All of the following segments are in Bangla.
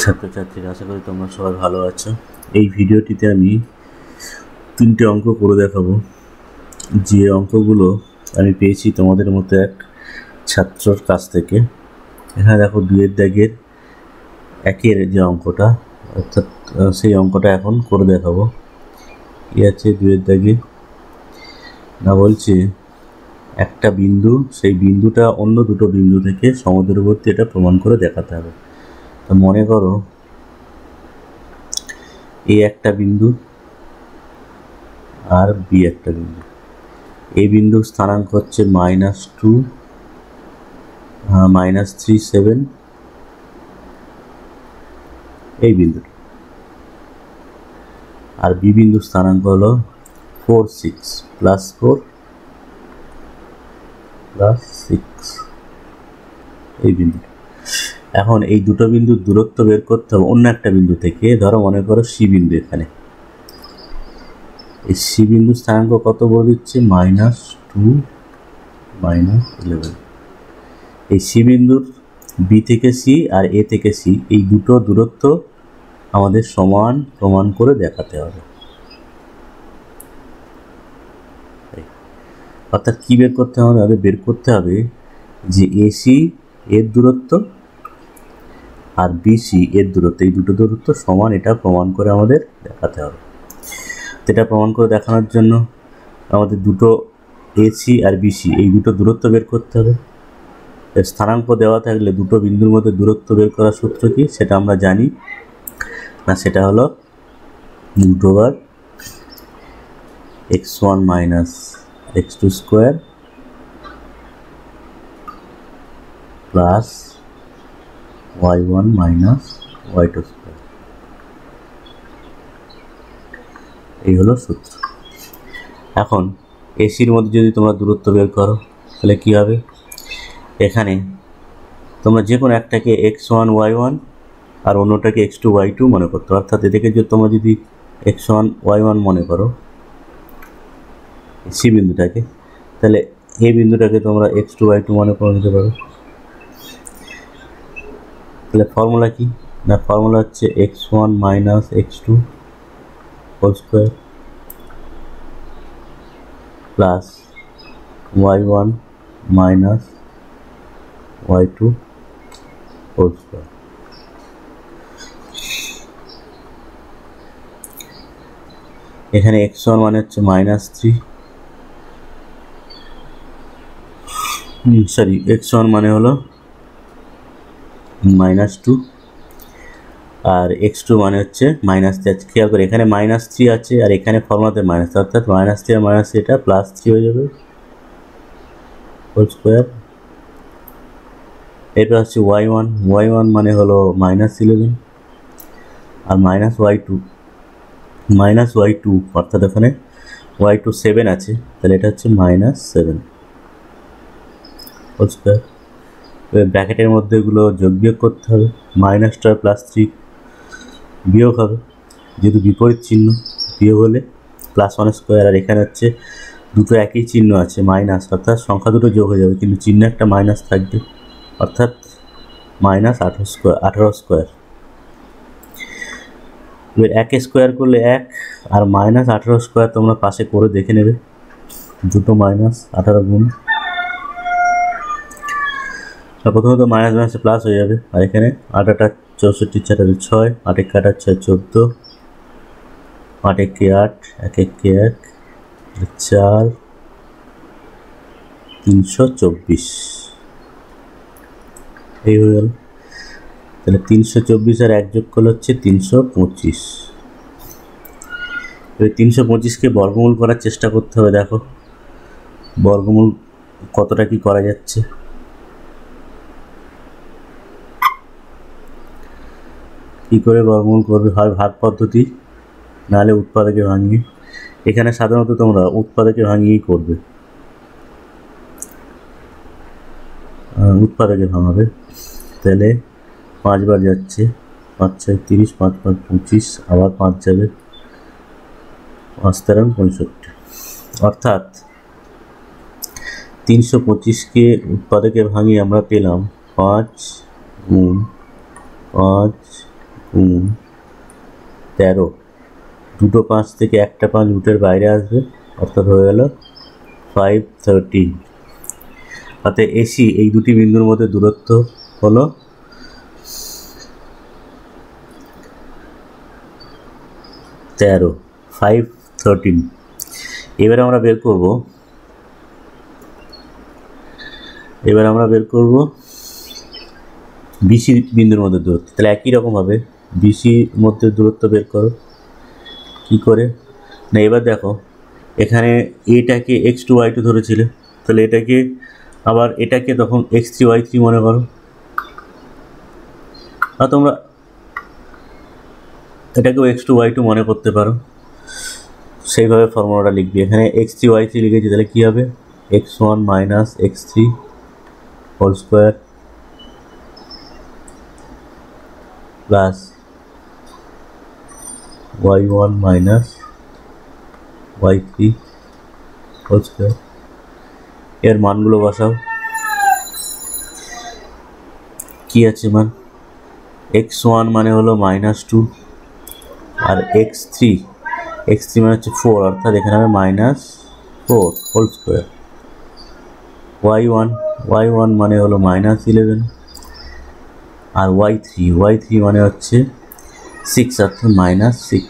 ছাত্রছাত্রীরা, আশা করি তোমরা সবাই ভালো আছো। এই ভিডিওটিতে আমি 3টে অঙ্ক করে দেখাবো, যে অঙ্কগুলো আমি পেয়েছি তোমাদের মতো এক ছাত্রর কাছ থেকে। এখানে দেখো 2-এর দাগের 1-এর যে অঙ্কটা, অর্থাৎ সেই অঙ্কটা এখন করে দেখাবো। কি আছে 2-এর দাগে? না, বলছে একটা বিন্দু, সেই বিন্দুটা অন্য দুটো বিন্দু থেকে সমদূরবর্তী, এটা প্রমাণ করে দেখাতে হবে। তো মনে করো এ একটা বিন্দু আর বি একটা বিন্দু। এই বিন্দুর স্থানাঙ্ক হচ্ছে -2, -3, 7, এই বিন্দুটা। আর বি বিন্দুর স্থানাঙ্ক হলো 4, 6, +4, +6, এই বিন্দুটা। এখন এই দুটো বিন্দুর দূরত্ব বের করতে হবে অন্য একটা বিন্দু থেকে। ধরো মনে করো সি বিন্দু। এখানে এই সি বিন্দু স্থানাঙ্ক কত বলে দিচ্ছে? -2, -11। এই সি বিন্দুর বি থেকে সি আর এ থেকে সি, এই দুটো দূরত্ব আমাদের সমান প্রমাণ করে দেখাতে হবে। অর্থাৎ কি বের করতে হবে? আমাদের বের করতে হবে যে এসি এর দূরত্ব আর বিসি এর দূরত্ব, এই দুটো দূরত্ব সমান, এটা প্রমাণ করে আমাদের দেখাতে হবে। এটা প্রমাণ করে দেখানোর জন্য আমাদের দুটো এসি আর বিসি, এই দুটো দূরত্ব বের করতে হবে। স্থানাঙ্ক দেওয়া থাকলে দুটো বিন্দুর মধ্যে দূরত্ব বের করার সূত্র কি সেটা আমরা জানি না, সেটা হলো √(x1 - x2) plus y1 - y2²। এই হলো সূত্র। এখন এসির মধ্যে যদি তোমরা দূরত্ব বের করো তাহলে কি হবে? এখানে তোমরা যে কোনো একটাকে x1 y1 আর অন্যটাকে x2 y2 মনে করতে। অর্থাৎ এটাকে যদি তোমরা যদি x1 y1 মনে করো সি বিন্দুটাকে, তাহলে এই বিন্দুটাকে তোমরা x2 y2 মনে করে নিতে পারো। তাহলে ফর্মুলা কি? না, ফর্মুলা হচ্ছে x1 - x2² plus y1 - y2²। এখানে x1 মানে হচ্ছে x1 মানে হলো -2 আর x2 মানে হচ্ছে -3। খেয়াল করে এখানে -3 আছে আর এখানে ফর্মুলাতে মাইনাস, অর্থাৎ -3 আর -3 এটা +3 হয়ে যাবে হোল²। এটা হচ্ছে y1 মানে হলো -11 আর -y2 অর্থাৎ এখানে y2 7 আছে, তাহলে এটা হচ্ছে -7 হোল²। ব্র্যাকেটের মধ্যে এগুলো যোগ বিয়োগ করতে হবে। -2 +3 বিয়োগ হবে, যেহেতু বিপরীত চিহ্ন, বিয়োগ হলে +1²। আর এখানে হচ্ছে দুটো একই চিহ্ন আছে মাইনাস, অর্থাৎ সংখ্যা দুটো যোগ হয়ে যাবে কিন্তু চিহ্ন একটা মাইনাস থাকবে, অর্থাৎ -18²। এবার 1² করলে 1 আর -18² তোমরা পাশে করে দেখে নেবে, দুটো -18 গুণ। প্রথমত মাইনাস মাইনাসে প্লাস হয়ে যাবে। আর এখানে 8 8 64, 4 6, 8 1 8 6 14, 8 1 8, 1 1 1, 4, 324 এই হয়ে গেল। তাহলে 324 আর 1 যোগ করলে হচ্ছে 325। এবার 325কে বর্গমূল করার চেষ্টা করতে হবে। দেখো বর্গমূল কতটা কি করা যাচ্ছে। কি করে বর্গমূল করবে? হয় ভাগ পদ্ধতি, নাহলে উৎপাদকে ভাঙিয়ে। এখানে সাধারণত তোমরা উৎপাদকে ভাঙিয়েই করবে, উৎপাদকে ভাঙাবে। তাহলে 5 বার যাচ্ছে, 5 6 30, 5 5 25, আবার 5 যাবে, 5 13 65। অর্থাৎ 325কে উৎপাদকে ভাঙিয়ে আমরা পেলাম 5 × 5 13, দুটো 5 থেকে একটা 5 রুটের বাইরে আসবে, অর্থাৎ হয়ে গেল 5, 13। অর্থাৎ এসি এই দুটি বিন্দুর মধ্যে দূরত্ব হলো 13, 5, 13। এবার আমরা বের করব বিসি বিন্দুর মধ্যে দূরত্ব। তাহলে একই রকমভাবে বিসির মধ্যে দূরত্ব বের করো। কী করে না, এবার দেখো এখানে এটাকে x2 y2 ধরেছিলে, তাহলে এটাকে তখন x3 y3 মনে করো। আর তোমরা এটাকেও x2 y2 মনে করতে পারো, সেইভাবে ফর্মুলাটা লিখবি। এখানে x3 y3 লিখেছি, তাহলে কী হবে x1 minus x3 whole square plus y1 minus y3 whole square. এর মানগুলো বসাও। কি আছে মান? x1 মানে হলো -2 আর x3 মানে হচ্ছে 4, অর্থাৎ এখানে হবে -4 হোল স্কোয়ার। y1 মানে হলো -11 আর y3 মানে হচ্ছে 6, অর্থাৎ -6।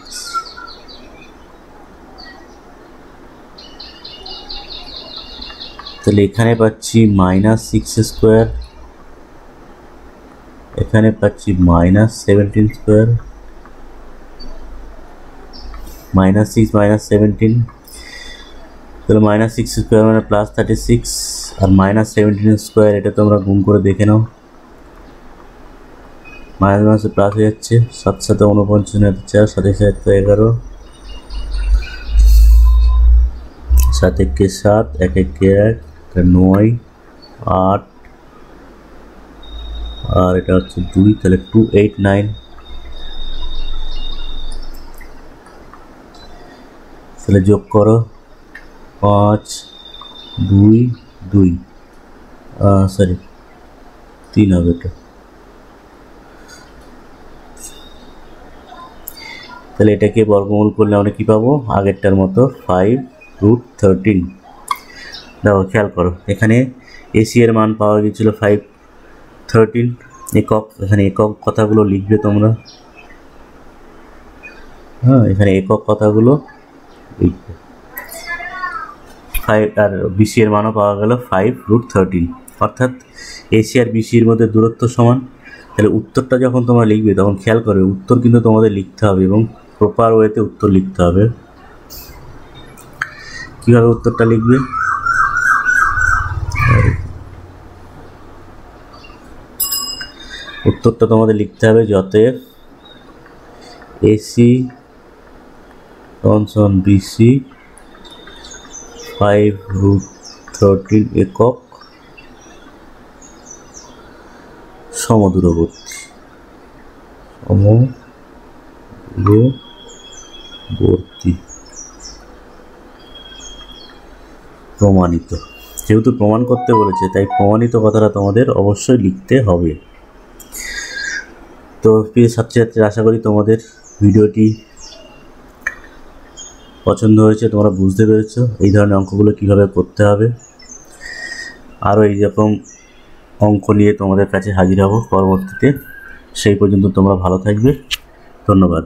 তাহলে এখানে পাচ্ছি -6 স্কোয়ার, এখানে পাচ্ছি -17 স্কোয়ার, -6 -17, তাহলে -6 স্কোয়ার মানে +36 আর -17 স্কোয়ার, এটা তোমরা গুণ করে দেখে নাও। মাইনাসে প্লাস হয়ে যাচ্ছে, 7 7 49 4 7 7 11, 7 1 7 1 1 1 9 8 আর এটা হচ্ছে 2, তাহলে 2 8 9। তাহলে যোগ করো 5 2 2 সরি 3 হবে এটা। তাহলে এটাকে বর্গমূল করলে আমরা কী পাবো? আগেরটার মতো 5√13। দেখো খেয়াল করো, এখানে এসি এর মান পাওয়া গিয়েছিল 513 একক। এখানে একক কথাগুলো লিখবে তোমরা, হ্যাঁ এখানে একক কথাগুলো লিখবে। 5 আর বিসি এর মানও পাওয়া গেল 5√13, অর্থাৎ এসি আর বিসির মধ্যে দূরত্ব সমান। তাহলে উত্তরটা যখন তোমরা লিখবে তখন খেয়াল করবে উত্তর কিন্তু তোমাদের লিখতে হবে এবং প্রপার ওয়েতে উত্তর লিখতে হবে। কীভাবে উত্তরটা লিখবে? উত্তরটা তোমাদের লিখতে হবে যতএব এসি সমান বিসি 5√13 একক সমদূরবর্তী প্রমাণিত। যেহেতু প্রমাণ করতে বলেছে তাই প্রমাণিত কথাটা তোমাদের অবশ্যই লিখতে হবে। তো প্রিয় ছাত্রছাত্রী, আশা করি তোমাদের ভিডিওটি পছন্দ হয়েছে, তোমরা বুঝতে পেরেছো এই ধরনের অঙ্কগুলো কীভাবে করতে হবে। আরও এইরকম অঙ্ক নিয়ে তোমাদের কাছে হাজির হব পরবর্তীতে। সেই পর্যন্ত তোমরা ভালো থাকবে। ধন্যবাদ।